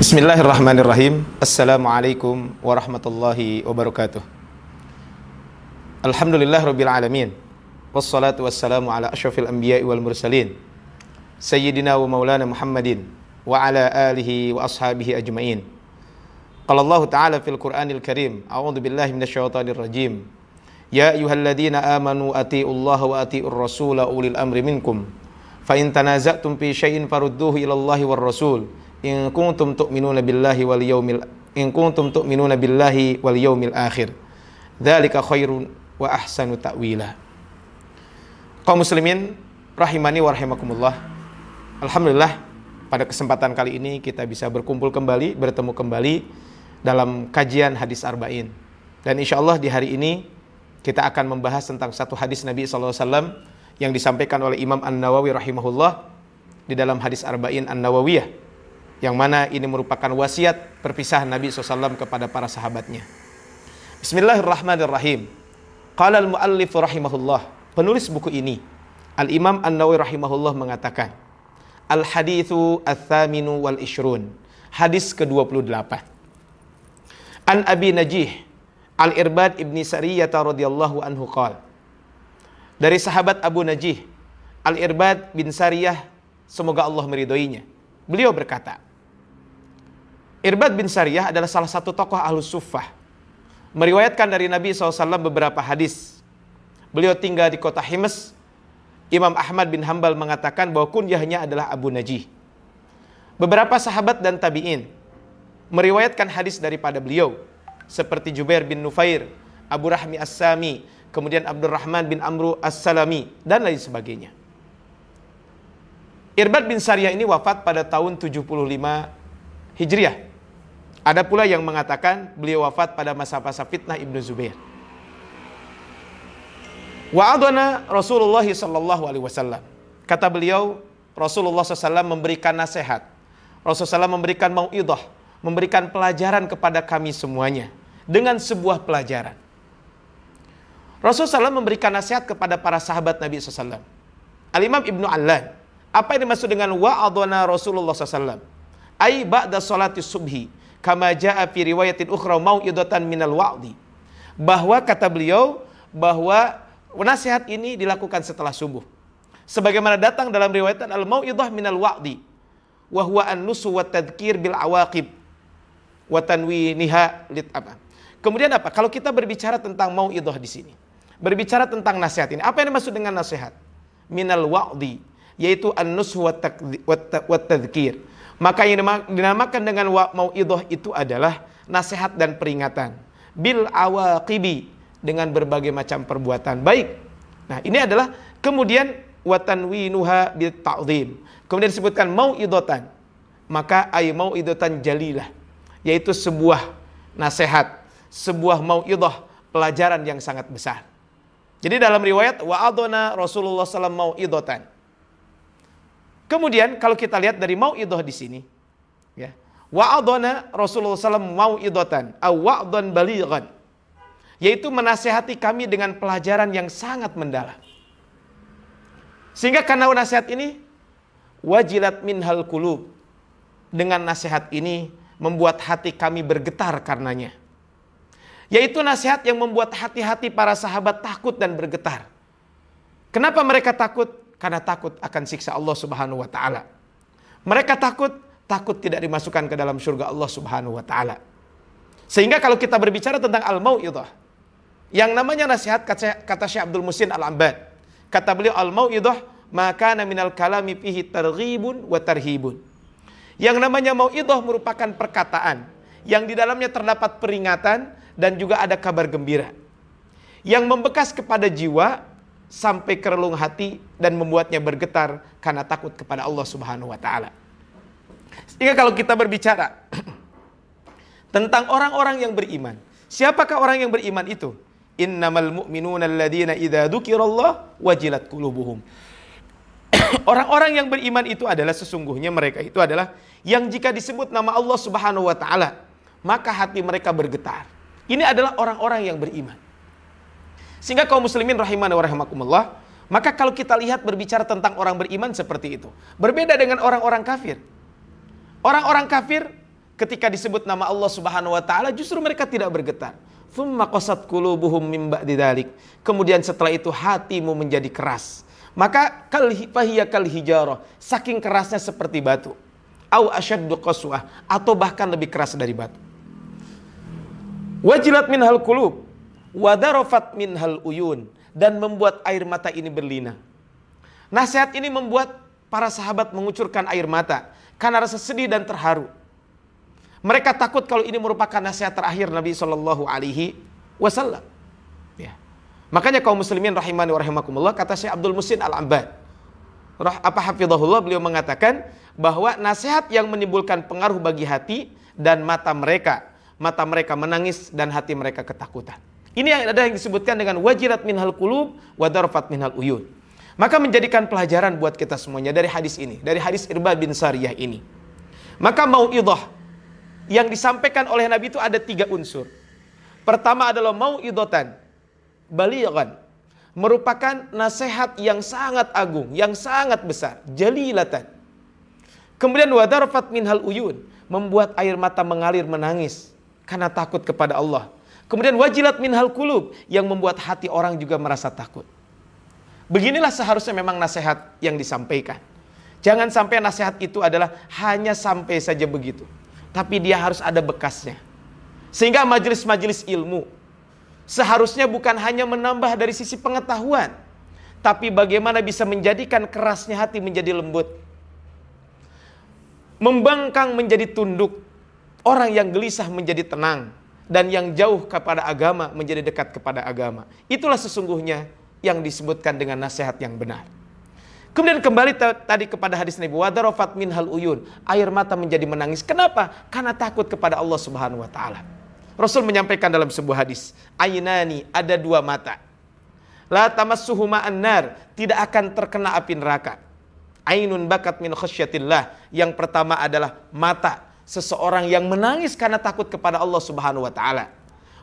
Bismillahirrahmanirrahim. Assalamualaikum warahmatullahi wabarakatuh. Alhamdulillahirabbil alamin. Wassalatu wassalamu ala asyrafil anbiya'i wal mursalin. Sayyidina wa maulana Muhammadin wa ala alihi wa ashabihi ajmain. Qala Allah Ta'ala fil Qur'anil Karim, a'udzu billahi minasyaitonir rajim. Ya ayyuhalladzina amanu atiiullaha wa atiiur rasula ulil amri minkum. Fa in tanaza'tum fi syai'in farudduhu ila Allahi war rasul. In kuntum tu'minuna billahi wal yaumil akhir. Dzalika khairun wa ahsanu ta'wila. Kaum muslimin rahimani wa rahimakumullah. Alhamdulillah pada kesempatan kali ini kita bisa bertemu kembali dalam kajian hadis arba'in. Dan insyaallah di hari ini kita akan membahas tentang satu hadis Nabi SAW yang disampaikan oleh Imam An-Nawawi rahimahullah di dalam hadis arba'in An-Nawawiyah, yang mana ini merupakan wasiat perpisahan Nabi SAW kepada para sahabatnya. Bismillahirrahmanirrahim. Qala al-muallif rahimahullah, penulis buku ini Al-Imam An-Nawawi rahimahullah mengatakan, Al-hadithu al-thaminu wal-ishrun, hadis ke-28. An Abi Najih Al-Irbad ibni Sariyah radhiyallahu anhu qala, dari sahabat Abu Najih Al-Irbad bin Sariyah, semoga Allah meridhoinya, beliau berkata, Irbad bin Sariyah adalah salah satu tokoh Ahlus Suffah, meriwayatkan dari Nabi SAW beberapa hadis. Beliau tinggal di kota Hims. Imam Ahmad bin Hanbal mengatakan bahwa kunyahnya adalah Abu Najih. Beberapa sahabat dan tabi'in meriwayatkan hadis daripada beliau, seperti Jubair bin Nufair, Abu Rahmi As-Sami, kemudian Abdurrahman bin Amru As-Salami, dan lain sebagainya. Irbad bin Sariyah ini wafat pada tahun 75 Hijriah. Ada pula yang mengatakan beliau wafat pada masa-masa fitnah Ibnu Zubair. Wa'adana Rasulullah sallallahu alaihi wasallam. Kata beliau, Rasulullah SAW memberikan nasihat. Rasulullah SAW memberikan mau'idhah, memberikan pelajaran kepada kami semuanya dengan sebuah pelajaran. Rasulullah SAW memberikan nasihat kepada para sahabat Nabi SAW. Al-Imam Ibnu Allan, apa yang dimaksud dengan wa'adana Rasulullah SAW? Ai ba'da salati subhi, kama jaa fi riwayatin ukhra mau'idatan minal wa'di. Bahwa kata beliau, bahwa nasihat ini dilakukan setelah subuh. Sebagaimana datang dalam riwayat al-mau'idah minal wa'di, wa huwa an-nusu wa tadhkir bil awaqib wa tanwiniha lit apa. Kemudian apa? Kalau kita berbicara tentang mau'idah di sini, berbicara tentang nasihat ini, apa yang dimaksud dengan nasihat? Minal wa'di, yaitu an-nusu wa tadhkir. Maka yang dinamakan dengan mau'idhah itu adalah nasihat dan peringatan. Bil awaqibi, dengan berbagai macam perbuatan baik. Nah, ini adalah kemudian wa tanwinuha bil ta'dhim. Kemudian disebutkan mau'idhatan. Maka ay mau'idhatan jalilah, yaitu sebuah nasihat, sebuah mau'idhah, pelajaran yang sangat besar. Jadi dalam riwayat wa'adana Rasulullah SAW mau'idhatan. Kemudian kalau kita lihat dari mau'idhah di sini, ya, wa'adana Rasulullah SAW mau'idhatan aw wa'dan balighan, yaitu menasihati kami dengan pelajaran yang sangat mendalam. Sehingga karena nasihat ini wajilat minhal qulub, dengan nasihat ini membuat hati kami bergetar karenanya. Yaitu nasihat yang membuat hati-hati para sahabat takut dan bergetar. Kenapa mereka takut? Karena takut akan siksa Allah Subhanahu wa taala. Mereka takut tidak dimasukkan ke dalam surga Allah Subhanahu wa taala. Sehingga kalau kita berbicara tentang al-mau'idhah, yang namanya nasihat, kata Syekh Abdul Muhsin Al-Abbad, kata beliau al-mau'idhah ma kana minal kalami fihi targhibun wa tarhibun. Yang namanya mau'idhah merupakan perkataan yang di dalamnya terdapat peringatan dan juga ada kabar gembira yang membekas kepada jiwa sampai ke relung hati dan membuatnya bergetar karena takut kepada Allah Subhanahu wa taala. Sehingga kalau kita berbicara tentang orang-orang yang beriman, siapakah orang yang beriman itu? Innamal mu'minuna alladzina idza dzukirallah wajilat qulubuhum. Orang-orang yang beriman itu adalah sesungguhnya mereka itu adalah yang jika disebut nama Allah Subhanahu wa taala, maka hati mereka bergetar. Ini adalah orang-orang yang beriman. Sehingga kaum muslimin rahimani wa rahimakumullah, maka kalau kita lihat berbicara tentang orang beriman seperti itu, berbeda dengan orang-orang kafir. Orang-orang kafir ketika disebut nama Allah Subhanahu wa taala justru mereka tidak bergetar. Tsumma qasat qulubuhum min ba'di dzalik. Kemudian setelah itu hatimu menjadi keras. Maka fahiya kal hijarah, saking kerasnya seperti batu. Au asyaddu qaswah, atau bahkan lebih keras dari batu. Wajilat minhal qulub wa darafat minhal uyun, dan membuat air mata ini berlinang. Nasihat ini membuat para sahabat mengucurkan air mata karena rasa sedih dan terharu. Mereka takut kalau ini merupakan nasihat terakhir Nabi Shallallahu Alaihi Wasallam. Ya. Makanya kaum muslimin rahimani wa rahimakumullah, kata Syekh Abdul Muhsin Al-Abbad, hafizahullah, beliau mengatakan bahwa nasihat yang menimbulkan pengaruh bagi hati dan mata mereka menangis dan hati mereka ketakutan. Ini yang ada yang disebutkan dengan wajilat minhal qulub wa darafat minhal uyun. Maka menjadikan pelajaran buat kita semuanya dari hadis ini, dari hadis Irbad bin Sariyah ini. Maka mau'idhah yang disampaikan oleh Nabi itu ada 3 unsur. Pertama adalah mau'idhatan balighan, merupakan nasihat yang sangat agung, yang sangat besar, jalilatan. Kemudian wadarafat minhal uyun, membuat air mata mengalir menangis karena takut kepada Allah. Kemudian wajilat minhal qulub, yang membuat hati orang juga merasa takut. Beginilah seharusnya memang nasihat yang disampaikan. Jangan sampai nasihat itu adalah hanya sampai saja begitu, tapi dia harus ada bekasnya. Sehingga majelis-majelis ilmu seharusnya bukan hanya menambah dari sisi pengetahuan, tapi bagaimana bisa menjadikan kerasnya hati menjadi lembut, membangkang menjadi tunduk, orang yang gelisah menjadi tenang, dan yang jauh kepada agama menjadi dekat kepada agama. Itulah sesungguhnya yang disebutkan dengan nasihat yang benar. Kemudian kembali tadi kepada hadis Nabi, wadarafat minhal uyun, air mata menjadi menangis. Kenapa? Karena takut kepada Allah Subhanahu wa taala. Rasul menyampaikan dalam sebuah hadis, ainani, ada 2 mata, la tamassuhuma an-nar, tidak akan terkena api neraka. Ainun bakat min khasyatillah, yang pertama adalah mata seseorang yang menangis karena takut kepada Allah Subhanahu wa taala.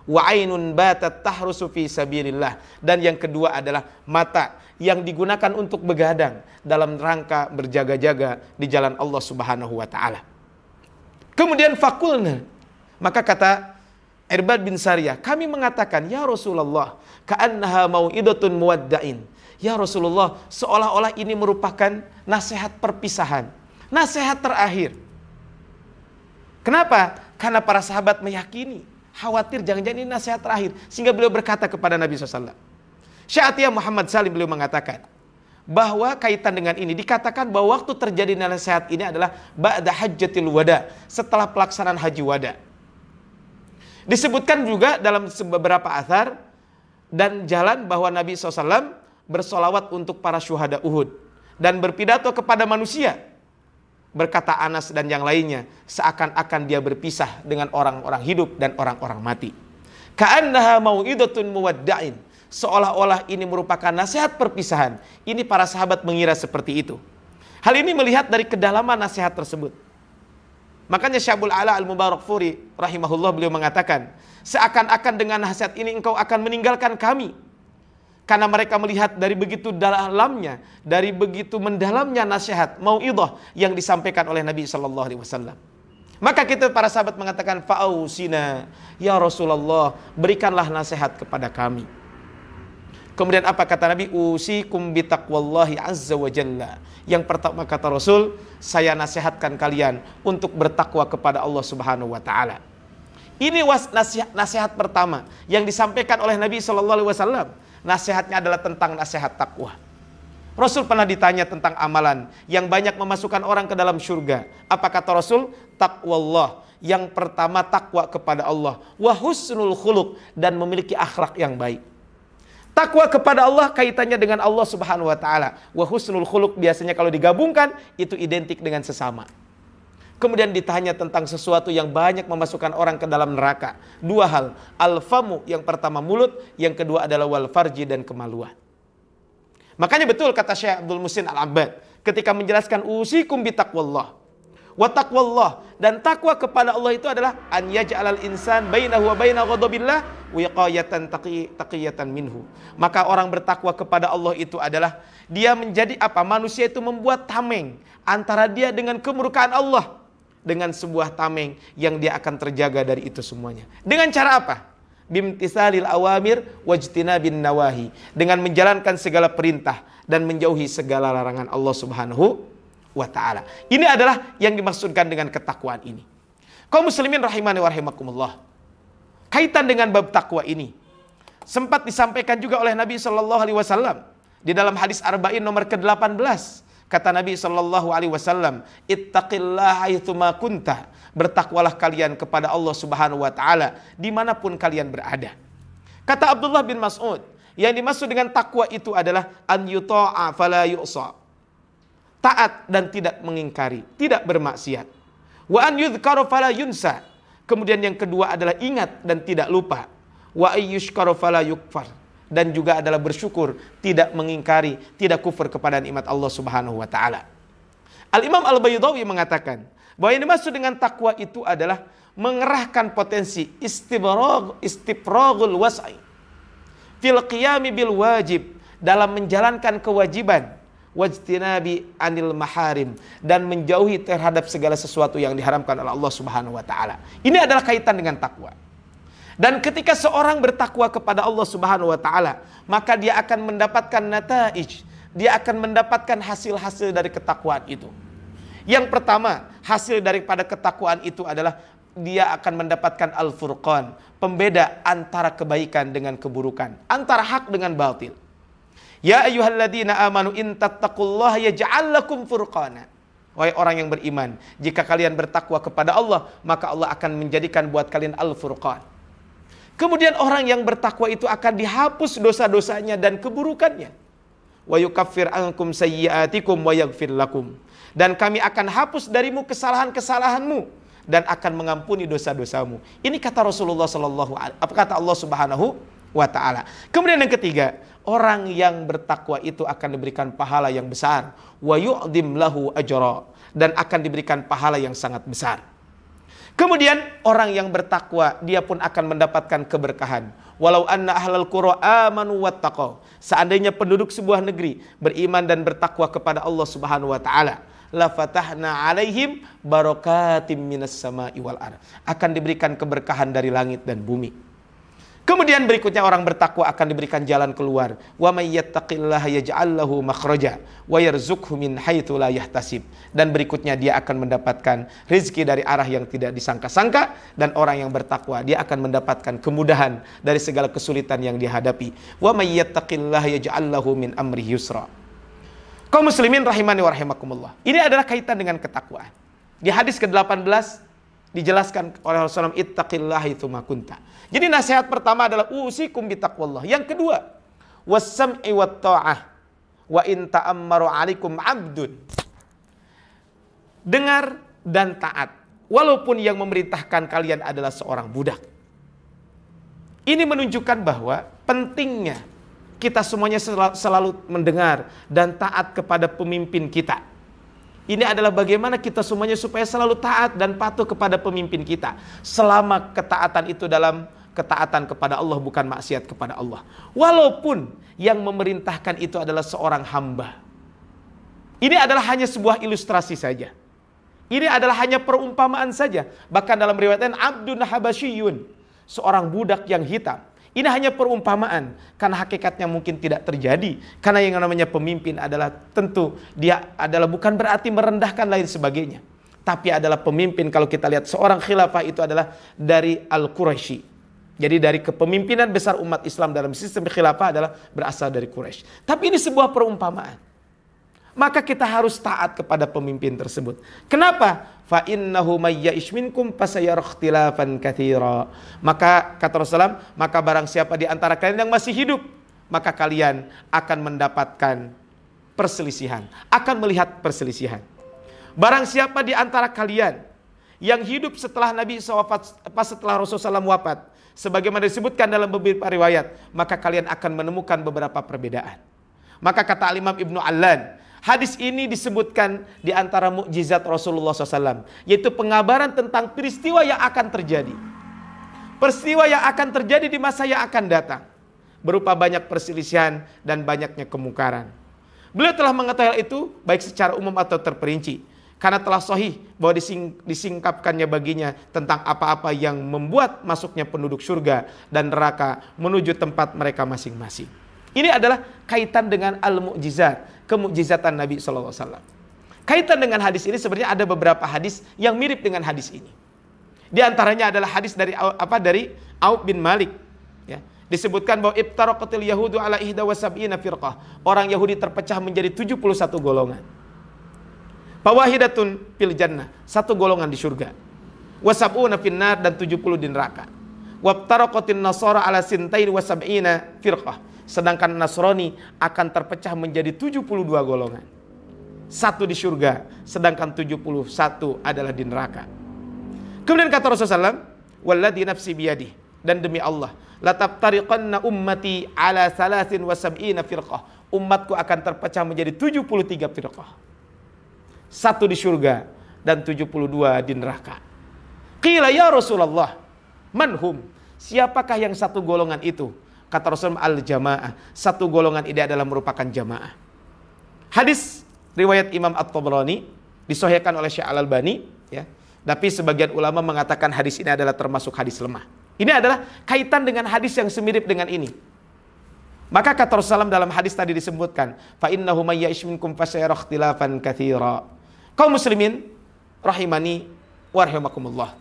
Wa ainun batat tahrusu fi sabilillah, dan yang kedua adalah mata yang digunakan untuk begadang dalam rangka berjaga-jaga di jalan Allah Subhanahu wa taala. Kemudian fakulna, maka kata Irbad bin Sariyah, kami mengatakan, ya Rasulullah, ka'annaha mau'idatun muwadda'in. Ya Rasulullah, seolah-olah ini merupakan nasihat perpisahan, nasihat terakhir. Kenapa? Karena para sahabat meyakini, khawatir jangan-jangan ini nasihat terakhir, sehingga beliau berkata kepada Nabi SAW. Syekh Atiyah Muhammad Salim beliau mengatakan bahwa kaitan dengan ini dikatakan bahwa waktu terjadi nasihat ini adalah ba'da hajjatil wada, setelah pelaksanaan haji wada. Disebutkan juga dalam beberapa athar dan jalan bahwa Nabi SAW bersolawat untuk para syuhada Uhud dan berpidato kepada manusia. Berkata Anas dan yang lainnya, seakan-akan dia berpisah dengan orang-orang hidup dan orang-orang mati. Ka'annaha mau'idatun muwadda'in, seolah-olah ini merupakan nasihat perpisahan. Ini para sahabat mengira seperti itu. Hal ini melihat dari kedalaman nasihat tersebut. Makanya Syabul Ala Al-Mubarakfuri rahimahullah beliau mengatakan, seakan-akan dengan nasihat ini engkau akan meninggalkan kami. Karena mereka melihat dari begitu dalamnya, dari begitu mendalamnya nasihat mau'idhah yang disampaikan oleh Nabi SAW. Maka kita para sahabat mengatakan, fa'ausina ya Rasulullah, berikanlah nasihat kepada kami. Kemudian apa kata Nabi? Usikum bitaqwallahi azza wa jalla. Yang pertama kata Rasul, saya nasihatkan kalian untuk bertakwa kepada Allah Subhanahu wa taala. Ini nasihat pertama yang disampaikan oleh Nabi SAW. Nasihatnya adalah tentang nasihat takwa. Rasul pernah ditanya tentang amalan yang banyak memasukkan orang ke dalam surga. Apa kata Rasul? Taqwallah. Yang pertama takwa kepada Allah. Wa husnul khuluq, dan memiliki akhlak yang baik. Takwa kepada Allah kaitannya dengan Allah Subhanahu wa taala. Wa husnul khuluq biasanya kalau digabungkan itu identik dengan sesama. Kemudian ditanya tentang sesuatu yang banyak memasukkan orang ke dalam neraka. 2 hal, al-famu, yang pertama mulut, yang kedua adalah wal farji, dan kemaluan. Makanya betul kata Syekh Abdul Muhsin Al-Abbad ketika menjelaskan usikum bitaqwallah. Wa taqwallah, dan takwa kepada Allah itu adalah an yaj'alal insan bainahu wa baina ghadabillah wiqayatan taqiyatan minhu. Maka orang bertakwa kepada Allah itu adalah dia menjadi apa? Manusia itu membuat tameng antara dia dengan kemurkaan Allah. dengan sebuah tameng yang dia akan terjaga dari itu semuanya. Dengan cara apa? Bimtisalil awamir wajtinabin nawahi. Dengan menjalankan segala perintah dan menjauhi segala larangan Allah Subhanahu wa ta'ala. Ini adalah yang dimaksudkan dengan ketakwaan ini. Kaum muslimin rahimani wa rahimakumullah. Kaitan dengan bab takwa ini sempat disampaikan juga oleh Nabi sallallahu alaihi wasallam di dalam hadis Arba'in nomor ke-18. Kata Nabi sallallahu alaihi wasallam, "Ittaqillaha haitsuma kunta." Bertakwalah kalian kepada Allah Subhanahu wa taala dimanapun kalian berada. Kata Abdullah bin Mas'ud, yang dimaksud dengan takwa itu adalah an yuta'a fala yu'sa. Taat dan tidak mengingkari, tidak bermaksiat. Wa an yudhkara fala yunsa. Kemudian yang kedua adalah ingat dan tidak lupa. Wa ayyushkara fala yukfar. Dan juga adalah bersyukur, tidak mengingkari, tidak kufur kepada nikmat Allah Subhanahu wa taala. Al-Imam Al-Baydawi mengatakan bahwa yang dimaksud dengan takwa itu adalah mengerahkan potensi istifragul was'i fil qiyami bil wajib, dalam menjalankan kewajiban, wajtinabi anil maharim, dan menjauhi terhadap segala sesuatu yang diharamkan oleh Allah Subhanahu wa taala. Ini adalah kaitan dengan takwa. Dan ketika seorang bertakwa kepada Allah Subhanahu wa taala, maka dia akan mendapatkan nataij, dia akan mendapatkan hasil-hasil dari ketakwaan itu. Yang pertama, hasil daripada ketakwaan itu adalah dia akan mendapatkan al-furqan, pembeda antara kebaikan dengan keburukan, antara hak dengan batil. Ya ayyuhalladzina amanu in tattaqullaha yaj'al lakum furqana. Wahai orang yang beriman, jika kalian bertakwa kepada Allah, maka Allah akan menjadikan buat kalian al-furqan. Kemudian orang yang bertakwa itu akan dihapus dosa-dosanya dan keburukannya. Wa yukaffir ankum sayyi'atikum wa yaghfir lakum. Dan kami akan hapus darimu kesalahan-kesalahanmu dan akan mengampuni dosa-dosamu. Ini kata Rasulullah sallallahu alaihi wasallam, kata Allah Subhanahu wa taala. Kemudian yang ketiga, orang yang bertakwa itu akan diberikan pahala yang besar, wa yu'dim lahu ajra, dan akan diberikan pahala yang sangat besar. Kemudian orang yang bertakwa dia pun akan mendapatkan keberkahan. Walau anna ahlal qura amanu wattaqau. Seandainya penduduk sebuah negeri beriman dan bertakwa kepada Allah Subhanahu wa taala, la fatahna alaihim barakatim minas sama'i wal ardh. Akan diberikan keberkahan dari langit dan bumi. Kemudian berikutnya orang bertakwa akan diberikan jalan keluar. Wa may yattaqillaha yaj'al lahu makhraja wa yarzuqhu min haitsu la yahtasib. Dan berikutnya dia akan mendapatkan rezeki dari arah yang tidak disangka-sangka, dan orang yang bertakwa dia akan mendapatkan kemudahan dari segala kesulitan yang dihadapi. Wa may yattaqillaha yaj'al lahu min amrihi yusra. Kaum muslimin rahimani wa rahimakumullah. Ini adalah kaitan dengan ketakwaan. Di hadis ke-18 dijelaskan oleh Rasulullah, ittaqillaha haitsuma kunta. Jadi nasihat pertama adalah usikum bitaqwallah. Yang kedua, was-sam'i wat-tha'ah wa in ta'ammaru 'alaikum 'abdun. Dengar dan taat walaupun yang memerintahkan kalian adalah seorang budak. Ini menunjukkan bahwa pentingnya kita semuanya selalu mendengar dan taat kepada pemimpin kita. Ini adalah bagaimana kita semuanya supaya selalu taat dan patuh kepada pemimpin kita. Selama ketaatan itu dalam ketaatan kepada Allah, bukan maksiat kepada Allah. Walaupun yang memerintahkan itu adalah seorang hamba. Ini adalah hanya sebuah ilustrasi saja. Ini adalah hanya perumpamaan saja. Bahkan dalam riwayat lain, abdun habasyiyun, seorang budak yang hitam. Ini hanya perumpamaan, karena hakikatnya mungkin tidak terjadi. Karena yang namanya pemimpin adalah tentu dia adalah bukan berarti merendahkan lain sebagainya. Tapi adalah pemimpin, kalau kita lihat seorang khilafah itu adalah dari Al-Quraisy. Jadi dari kepemimpinan besar umat Islam dalam sistem khilafah adalah berasal dari Quraisy. Tapi ini sebuah perumpamaan. Maka kita harus taat kepada pemimpin tersebut. Kenapa? Fa innahu may ya'ish minkum fasayara ikhtilafan katsira. Maka kata Rasulullah, maka barang siapa di antara kalian yang masih hidup, maka kalian akan mendapatkan perselisihan, akan melihat perselisihan. Barang siapa di antara kalian yang hidup setelah Nabi setelah Rasulullah SAW wafat, sebagaimana disebutkan dalam beberapa riwayat, maka kalian akan menemukan beberapa perbedaan. Maka kata Al-Imam Ibnu Allan, hadis ini disebutkan di antara mukjizat Rasulullah SAW, yaitu pengabaran tentang peristiwa yang akan terjadi. Peristiwa yang akan terjadi di masa yang akan datang, berupa banyak perselisihan dan banyaknya kemungkaran. Beliau telah mengetahui hal itu baik secara umum atau terperinci. Karena telah sahih bahwa disingkapkannya baginya tentang apa-apa yang membuat masuknya penduduk surga dan neraka menuju tempat mereka masing-masing. Ini adalah kaitan dengan al-mu'jizat, kemukjizatan Nabi SAW. Kaitan dengan hadis ini sebenarnya ada beberapa hadis yang mirip dengan hadis ini. Di antaranya adalah hadis dari Auf bin Malik. Ya. Disebutkan bahwa ibtaraqatil yahudu ala ihda wa sab'ina firqah. Orang Yahudi terpecah menjadi 71 golongan. Fawahidatun fil jannah, satu golongan di surga. Wasab'una finnar, dan 70 di neraka. Wabtaraqatin nasara ala sintain wa sab'ina firqah. Sedangkan Nasrani akan terpecah menjadi 72 golongan. Satu di surga, sedangkan 71 adalah di neraka. Kemudian kata Rasulullah SAW, walladzi nafsi biyadih, dan demi Allah, latafariqanna ummati ala salasin wa sab'ina firqah. Umatku akan terpecah menjadi 73 firqah. Satu di surga dan 72 di neraka. Qila ya Rasulullah, manhum? Siapakah yang satu golongan itu? Kata Rasulullah, al-jamaah. Satu golongan ini adalah merupakan jamaah. Hadis riwayat Imam At-Tabrani disahihkan oleh Syekh Al-Albani, ya. Tapi sebagian ulama mengatakan hadis ini adalah termasuk hadis lemah. Ini adalah kaitan dengan hadis yang semirip dengan ini. Maka kata Rasulullah dalam hadis tadi disebutkan, fa innahu may ya'ish minkum fasayara ikhtilafan katsira. Kaum muslimin rahimani wa rahimakumullah.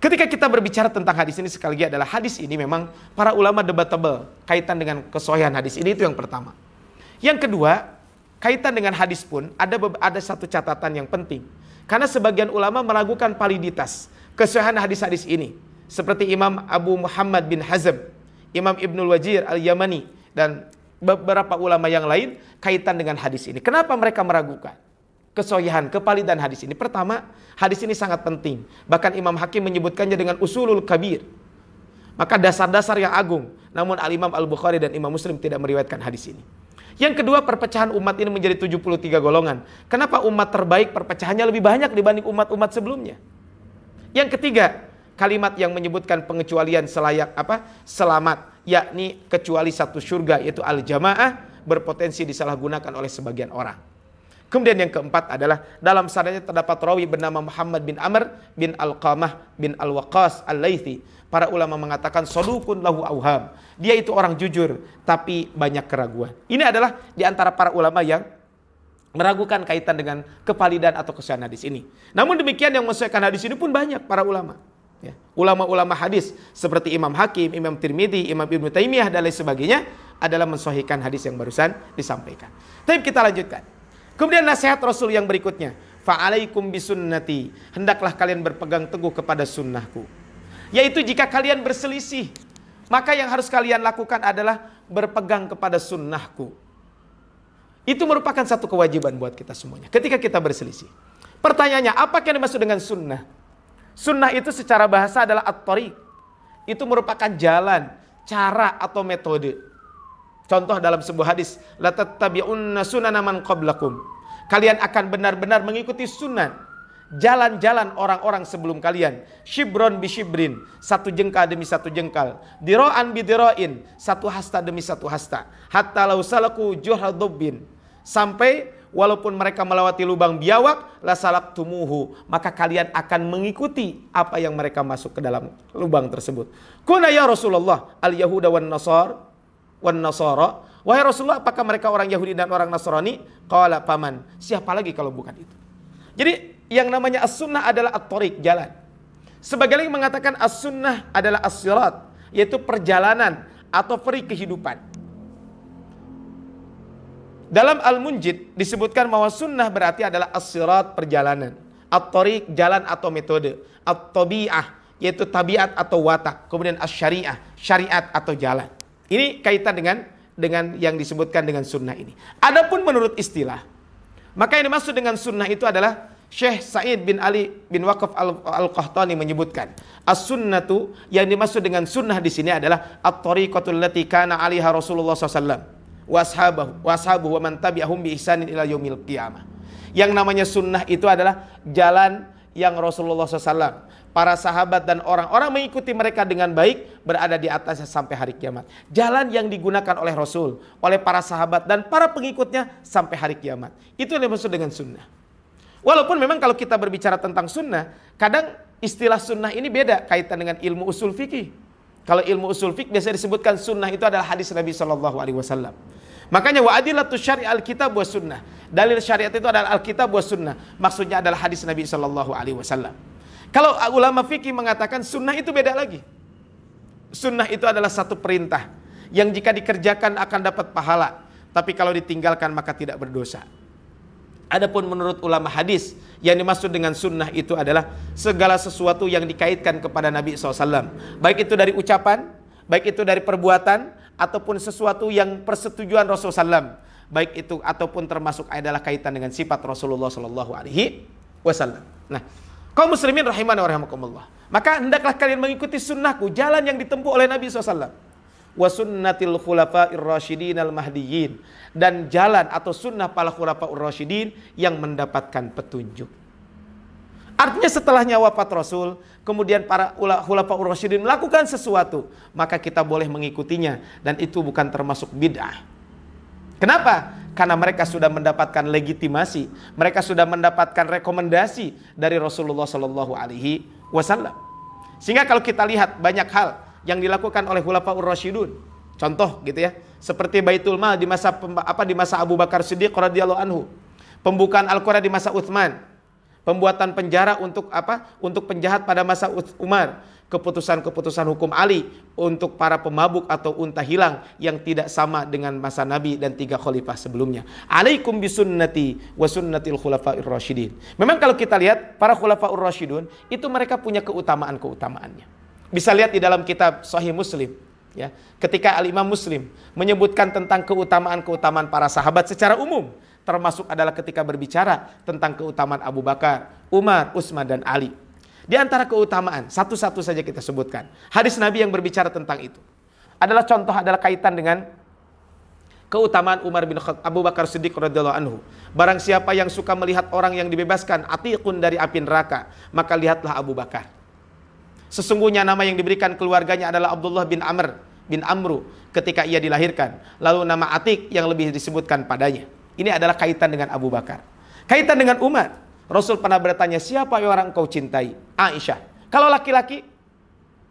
Ketika kita berbicara tentang hadis ini, sekali lagi adalah hadis ini memang para ulama debatable kaitan dengan kesahihan hadis ini, itu yang pertama. Yang kedua, kaitan dengan hadis pun ada satu catatan yang penting. Karena sebagian ulama meragukan validitas kesahihan hadis-hadis ini. Seperti Imam Abu Muhammad bin Hazm, Imam Ibnul Wajir Al-Yamani, dan beberapa ulama yang lain kaitan dengan hadis ini. Kenapa mereka meragukan kesahihan, kevalidan hadis ini? Pertama, hadis ini sangat penting. Bahkan Imam Hakim menyebutkannya dengan usulul kabir. Maka dasar-dasar yang agung. Namun Al-Imam Al-Bukhari dan Imam Muslim tidak meriwayatkan hadis ini. Yang kedua, perpecahan umat ini menjadi 73 golongan. Kenapa umat terbaik perpecahannya lebih banyak dibanding umat-umat sebelumnya? Yang ketiga, kalimat yang menyebutkan pengecualian selamat, yakni kecuali satu surga, yaitu al-jamaah, berpotensi disalahgunakan oleh sebagian orang. Kemudian yang keempat adalah dalam sanadnya terdapat rawi bernama Muhammad bin Amr bin Alqamah bin Al-Waqqas Al-Laythi. Para ulama mengatakan sadukun lahu auham. Dia itu orang jujur tapi banyak keraguan. Ini adalah di antara para ulama yang meragukan kaitan dengan kevalidan atau kesahihan hadis ini. Namun demikian yang mensahihkan hadis ini pun banyak para ulama. Ya. Ulama-ulama hadis seperti Imam Hakim, Imam Tirmidzi, Imam Ibnu Taimiyah dan lain sebagainya adalah mensahihkan hadis yang barusan disampaikan. Tapi kita lanjutkan. Kemudian nasihat Rasul yang berikutnya, fa'alaikum bisunnati, hendaklah kalian berpegang teguh kepada sunnahku. Yaitu jika kalian berselisih, maka yang harus kalian lakukan adalah berpegang kepada sunnahku. Itu merupakan satu kewajiban buat kita semuanya ketika kita berselisih. Pertanyaannya, apa yang dimaksud dengan sunnah? Sunnah itu secara bahasa adalah at-thariq. Itu merupakan jalan, cara atau metode. Contoh dalam sebuah hadis, la tattabi'unna sunana man qablakum. Kalian akan benar-benar mengikuti sunnah, jalan-jalan orang-orang sebelum kalian. Shibron bi shibrin, satu jengkal demi satu jengkal. Dira'an bi dira'in, satu hasta demi satu hasta. Hatta law salaku juhra dubbin, sampai walaupun mereka melewati lubang biawak, la salaktumuhu, maka kalian akan mengikuti apa yang mereka masuk ke dalam lubang tersebut. Kuna ya Rasulullah al-yahuda wan nasar wan nasara, wahai Rasulullah, apakah mereka orang Yahudi dan orang Nasrani? Qala paman, siapa lagi kalau bukan itu? Jadi yang namanya as-sunnah adalah at-thariq, jalan. Sebagian lagi mengatakan as-sunnah adalah as-sirat, yaitu perjalanan atau peri kehidupan. Dalam Al-Munjid disebutkan bahwa sunnah berarti adalah as-sirat, perjalanan, at-thariq, jalan atau metode, at-tabi'ah, yaitu tabiat atau watak, kemudian as-syari'ah, syariat atau jalan. Ini kaitan dengan yang disebutkan dengan sunnah ini. Adapun menurut istilah, maka yang dimaksud dengan sunnah itu adalah Syekh Sa'id bin Ali bin Waqaf Al-Qahtani menyebutkan, as-sunnatu, yang dimaksud dengan sunnah di sini adalah at-tariqatul lati kana 'alaiha Rasulullah SAW wa ashabuhu wa man tabi'ahum bi ihsanin ila yaumil qiyamah. Yang namanya sunnah itu adalah jalan yang Rasulullah SAW, para sahabat dan orang-orang mengikuti mereka dengan baik berada di atasnya sampai hari kiamat. Jalan yang digunakan oleh Rasul, oleh para sahabat dan para pengikutnya sampai hari kiamat. Itu yang dimaksud dengan sunnah. Walaupun memang kalau kita berbicara tentang sunnah, kadang istilah sunnah ini beda kaitan dengan ilmu usul fikih. Kalau ilmu usul fikih biasa disebutkan sunnah itu adalah hadis Nabi Shallallahu Alaihi Wasallam. Makanya wa adillatus syari' alkitab wa sunnah. Dalil syariat itu adalah alkitab wa sunnah. Maksudnya adalah hadis Nabi Shallallahu Alaihi Wasallam. Kalau ulama fikih mengatakan sunnah itu beda lagi. Sunnah itu adalah satu perintah yang jika dikerjakan akan dapat pahala, tapi kalau ditinggalkan maka tidak berdosa. Adapun menurut ulama hadis, yang dimaksud dengan sunnah itu adalah segala sesuatu yang dikaitkan kepada Nabi SAW. Baik itu dari ucapan, baik itu dari perbuatan, ataupun sesuatu yang persetujuan Rasulullah SAW. Baik itu ataupun termasuk adalah kaitan dengan sifat Rasulullah SAW. Nah, kaum muslimin rahimani wa rahimakumullah. Maka hendaklah kalian mengikuti sunnahku, jalan yang ditempuh oleh Nabi SAW. Wa sunnatil khulafa'ir rasyidin al-mahdiyyin, dan jalan atau sunnah para khulafa'ur rasyidin yang mendapatkan petunjuk. Artinya setelahnya wafat Rasul, kemudian para khulafa'ur rasyidin melakukan sesuatu, maka kita boleh mengikutinya, dan itu bukan termasuk bid'ah. Kenapa? Karena mereka sudah mendapatkan legitimasi, mereka sudah mendapatkan rekomendasi dari Rasulullah Shallallahu Alaihi Wasallam. Sehingga kalau kita lihat banyak hal yang dilakukan oleh khulafaur rasyidun, contoh gitu ya, seperti Baitul Mal di masa di masa Abu Bakar Siddiq radhiyallahu anhu, pembukaan Al-Qur'an di masa Utsman, pembuatan penjara untuk penjahat pada masa Umar, keputusan-keputusan hukum Ali untuk para pemabuk atau unta hilang yang tidak sama dengan masa Nabi dan 3 khalifah sebelumnya. Alaikum bisunnati wa sunnatil khulafair rasyidin. Memang kalau kita lihat para khulafaur rasyidun itu mereka punya keutamaan-keutamaannya. Bisa lihat di dalam kitab Sahih Muslim, ya. Ketika Al-Imam Muslim menyebutkan tentang keutamaan-keutamaan para sahabat secara umum, termasuk adalah ketika berbicara tentang keutamaan Abu Bakar, Umar, Utsman dan Ali. Di antara keutamaan, satu-satu saja kita sebutkan. Hadis Nabi yang berbicara tentang itu. Adalah kaitan dengan keutamaan Abu Bakar Siddiq radhiyallahu anhu. Barang siapa yang suka melihat orang yang dibebaskan atiqun dari api neraka, maka lihatlah Abu Bakar. Sesungguhnya nama yang diberikan keluarganya adalah Abdullah bin Amr bin Amru ketika ia dilahirkan. Lalu nama Atiq yang lebih disebutkan padanya. Ini adalah kaitan dengan Abu Bakar. Kaitan dengan Umar, Rasul pernah bertanya, siapa yang orang kau cintai? Aisyah. Kalau laki-laki,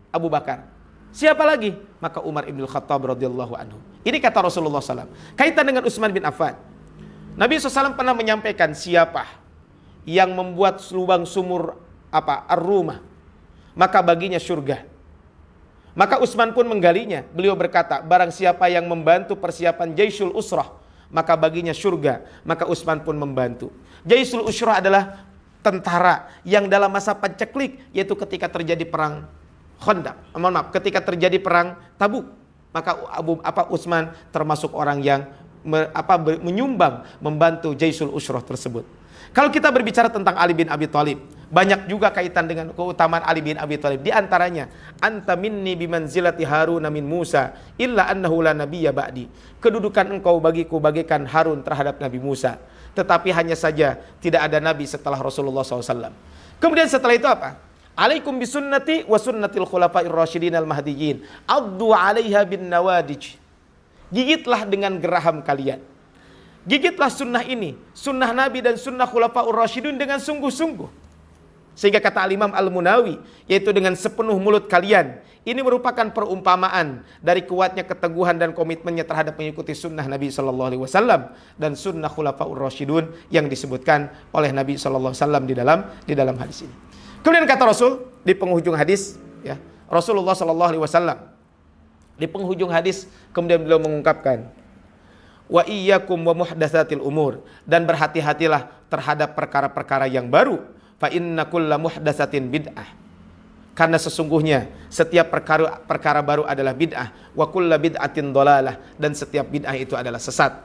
Abu Bakar. Siapa lagi? Maka Umar ibn Khattab radhiyallahu anhu. Ini kata Rasulullah SAW. Kaitan dengan Utsman bin Affan. Nabi SAW pernah menyampaikan siapa yang membuat lubang sumur ar-rumah, maka baginya surga. Maka Utsman pun menggalinya. Beliau berkata, barang siapa yang membantu persiapan Jaisul Usrah, maka baginya surga. Maka Utsman pun membantu. Jaisul Usrah adalah tentara yang dalam masa paceklik, yaitu ketika terjadi perang Khandaq. Ketika terjadi perang Tabuk, maka Utsman termasuk orang yang menyumbang, membantu Jaisul Usrah tersebut. Kalau kita berbicara tentang Ali bin Abi Thalib, banyak juga kaitan dengan keutamaan Ali bin Abi Thalib. Di antaranya, anta minni bimanzilati Harun min Musa illa annahu la nabiyya ba'di. Kedudukan engkau bagiku bagaikan Harun terhadap Nabi Musa, tetapi hanya saja tidak ada nabi setelah Rasulullah SAW. Kemudian setelah itu apa? Alaikum bisunnati wa sunnatil khulafair rasyidin al-mahdiyyin. Addu 'alaiha bin nawadij. Gigitlah dengan geraham kalian. Gigitlah sunnah ini, sunnah Nabi dan sunnah khulafaur rasyidun dengan sungguh-sungguh. Sehingga kata Al-Imam Al-Munawi, yaitu dengan sepenuh mulut kalian. Ini merupakan perumpamaan dari kuatnya keteguhan dan komitmennya terhadap mengikuti sunnah Nabi SAW dan sunnah khulafaur rasyidun yang disebutkan oleh Nabi SAW di dalam hadis ini. Kemudian kata Rasul di penghujung hadis, ya, Rasulullah SAW di penghujung hadis kemudian beliau mengungkapkan, wa iyyakum wa muhdatsatil umur, dan berhati-hatilah terhadap perkara-perkara yang baru. Fa inna kulla muhdatsatin bid'ah, karena sesungguhnya setiap perkara baru adalah bid'ah, wa kulla bid'atin dhalalah, dan setiap bid'ah itu adalah sesat.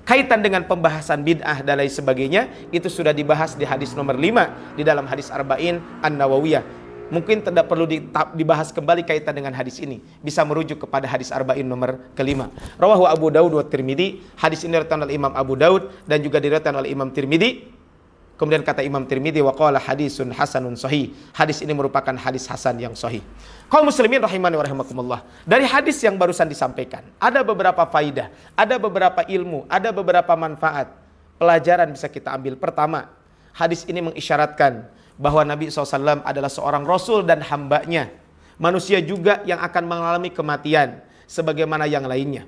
Kaitan dengan pembahasan bid'ah dan lain sebagainya itu sudah dibahas di hadis nomor 5 di dalam hadis Arba'in An-Nawawiyah. Mungkin tidak perlu dibahas kembali kaitan dengan hadis ini. Bisa merujuk kepada hadis Arba'in nomor kelima. Rawahu Abu Daud wa Tirmidzi. Hadis ini diriwayatkan oleh Imam Abu Daud dan juga diriwayatkan oleh Imam Tirmidzi. Kemudian kata Imam Tirmidzi, wa qala hadisun hasanun sahih. Hadis ini merupakan hadis hasan yang sahih. Kaum muslimin rahimani wa rahimakumullah. Dari hadis yang barusan disampaikan, ada beberapa faidah, ada beberapa ilmu, ada beberapa manfaat. Pelajaran bisa kita ambil. Pertama, hadis ini mengisyaratkan bahwa Nabi SAW adalah seorang Rasul dan hambanya. Manusia juga yang akan mengalami kematian sebagaimana yang lainnya.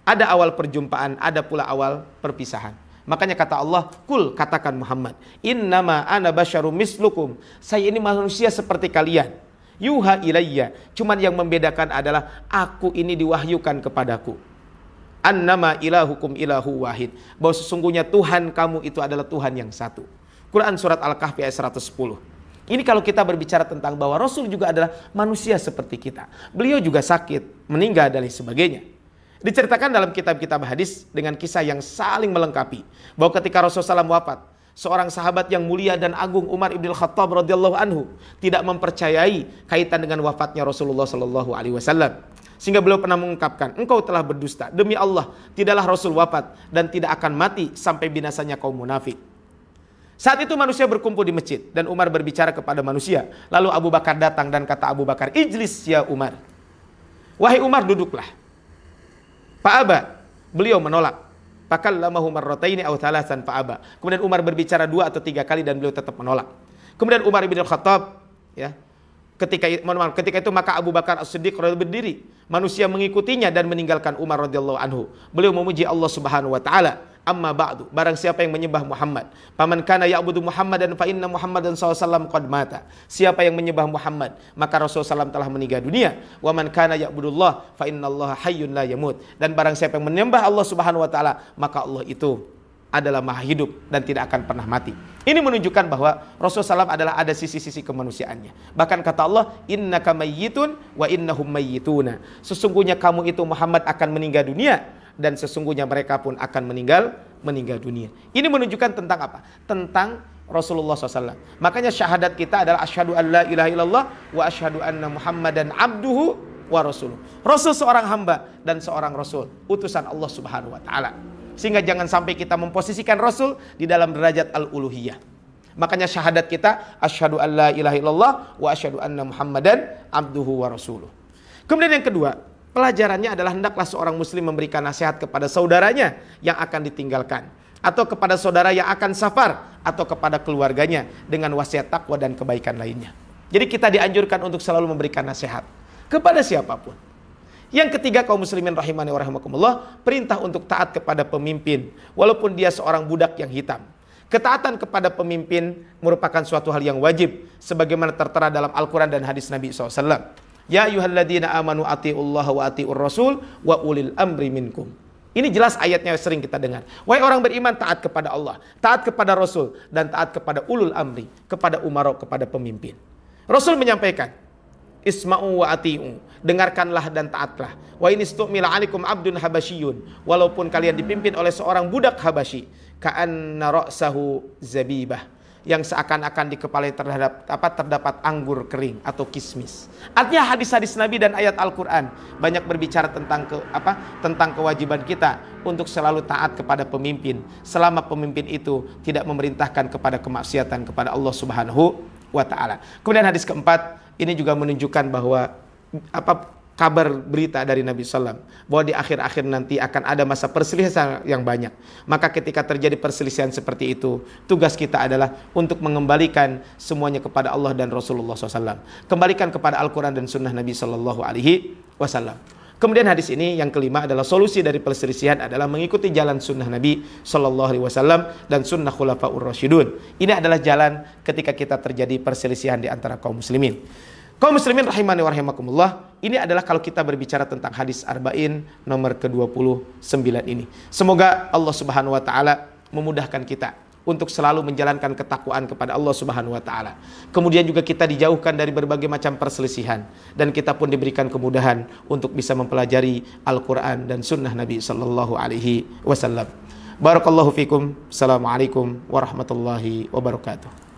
Ada awal perjumpaan, ada pula awal perpisahan. Makanya kata Allah, kul, katakan Muhammad, innama ana basyarum mislukum, saya ini manusia seperti kalian. Yuha ilayya, cuman yang membedakan adalah aku ini diwahyukan kepadaku. Annama ilahukum ilahu wahid, bahwa sesungguhnya Tuhan kamu itu adalah Tuhan yang satu. Quran surat Al-Kahfi ayat 110. Ini kalau kita berbicara tentang bahwa Rasul juga adalah manusia seperti kita. Beliau juga sakit, meninggal dan lain sebagainya. Diceritakan dalam kitab-kitab hadis dengan kisah yang saling melengkapi, bahwa ketika Rasulullah SAW wafat, seorang sahabat yang mulia dan agung, Umar ibn Khattab radhiyallahu anhu, tidak mempercayai kaitan dengan wafatnya Rasulullah SAW. Sehingga beliau pernah mengungkapkan, engkau telah berdusta, demi Allah tidaklah Rasul wafat dan tidak akan mati sampai binasanya kaum munafik. Saat itu manusia berkumpul di masjid dan Umar berbicara kepada manusia. Lalu Abu Bakar datang dan kata Abu Bakar, ijlis ya Umar, wahai Umar, duduklah. Fa'aba, beliau menolak. Fakallamahu marrataini aw thalathan fa'aba. Kemudian Umar berbicara 2 atau 3 kali dan beliau tetap menolak. Kemudian Umar bin Khattab, ya, ketika itu maka Abu Bakar As-Siddiq berdiri. Manusia mengikutinya dan meninggalkan Umar radhiyallahu anhu. Beliau memuji Allah Subhanahu wa taala. Amma ba'du, barang siapa yang menyembah Muhammad, faman kana ya'budu Muhammadan fa inna Muhammadan sallallahu qad mata. Siapa yang menyembah Muhammad, maka Rasulullah SAW telah meninggal dunia. Wa man kana ya'budullah fa innallaha hayyun la yamut. Dan barang siapa yang menyembah Allah Subhanahu wa taala, maka Allah itu adalah maha hidup dan tidak akan pernah mati. Ini menunjukkan bahwa Rasulullah SAW adalah ada sisi-sisi kemanusiaannya. Bahkan kata Allah, innaka mayyitun wa innahum mayyituna. Sesungguhnya kamu itu Muhammad akan meninggal dunia dan sesungguhnya mereka pun akan meninggal dunia. Ini menunjukkan tentang apa? Tentang Rasulullah SAW. Makanya syahadat kita adalah asyhadu an la ilaha illallah wa asyhadu anna Muhammadan abduhu wa rasuluh. Rasul seorang hamba dan seorang rasul, utusan Allah Subhanahu wa taala. Sehingga jangan sampai kita memposisikan Rasul di dalam derajat al-uluhiyah. Makanya syahadat kita asyhadu an la ilaha illallah wa asyhadu anna Muhammadan abduhu wa rasuluh. Kemudian yang kedua, pelajarannya adalah hendaklah seorang muslim memberikan nasihat kepada saudaranya yang akan ditinggalkan, atau kepada saudara yang akan safar, atau kepada keluarganya dengan wasiat takwa dan kebaikan lainnya. Jadi kita dianjurkan untuk selalu memberikan nasihat kepada siapapun. Yang ketiga, kaum muslimin rahimani wa rahimakumullah, perintah untuk taat kepada pemimpin walaupun dia seorang budak yang hitam. Ketaatan kepada pemimpin merupakan suatu hal yang wajib sebagaimana tertera dalam Al-Quran dan hadis Nabi SAW. Ya ayyuhalladzina amanu atiullaha wa atiur rasul wa ulil amri minkum. Ini jelas ayatnya sering kita dengar. Wahai orang beriman, taat kepada Allah, taat kepada Rasul, dan taat kepada ulul amri, kepada umara, kepada pemimpin. Rasul menyampaikan, isma'u wa ati'u, dengarkanlah dan taatlah. Wa in istu'mila 'alaikum 'abdun habasyiyun, walaupun kalian dipimpin oleh seorang budak Habasyi, ka'anna ra'sahu zabibah, yang seakan-akan di kepala terdapat anggur kering atau kismis. Artinya hadis-hadis Nabi dan ayat Al-Qur'an banyak berbicara tentang tentang kewajiban kita untuk selalu taat kepada pemimpin selama pemimpin itu tidak memerintahkan kepada kemaksiatan kepada Allah Subhanahu wa taala. Kemudian hadis keempat, ini juga menunjukkan bahwa kabar berita dari Nabi SAW bahwa di akhir-akhir nanti akan ada masa perselisihan yang banyak. Maka ketika terjadi perselisihan seperti itu, tugas kita adalah untuk mengembalikan semuanya kepada Allah dan Rasulullah SAW. Kembalikan kepada Al-Quran dan Sunnah Nabi SAW. Kemudian hadis ini yang kelima adalah solusi dari perselisihan adalah mengikuti jalan Sunnah Nabi SAW dan Sunnah Khulafaur Rasyidun. Ini adalah jalan ketika kita terjadi perselisihan di antara kaum muslimin. Kaum muslimin rahimani wa rahimakumullah, ini adalah kalau kita berbicara tentang hadis arba'in nomor ke-29 ini. Semoga Allah Subhanahu wa taala memudahkan kita untuk selalu menjalankan ketakwaan kepada Allah Subhanahu wa taala. Kemudian juga kita dijauhkan dari berbagai macam perselisihan dan kita pun diberikan kemudahan untuk bisa mempelajari Al-Qur'an dan sunnah Nabi sallallahu alaihi wasallam. Barakallahu fikum. Assalamualaikum warahmatullahi wabarakatuh.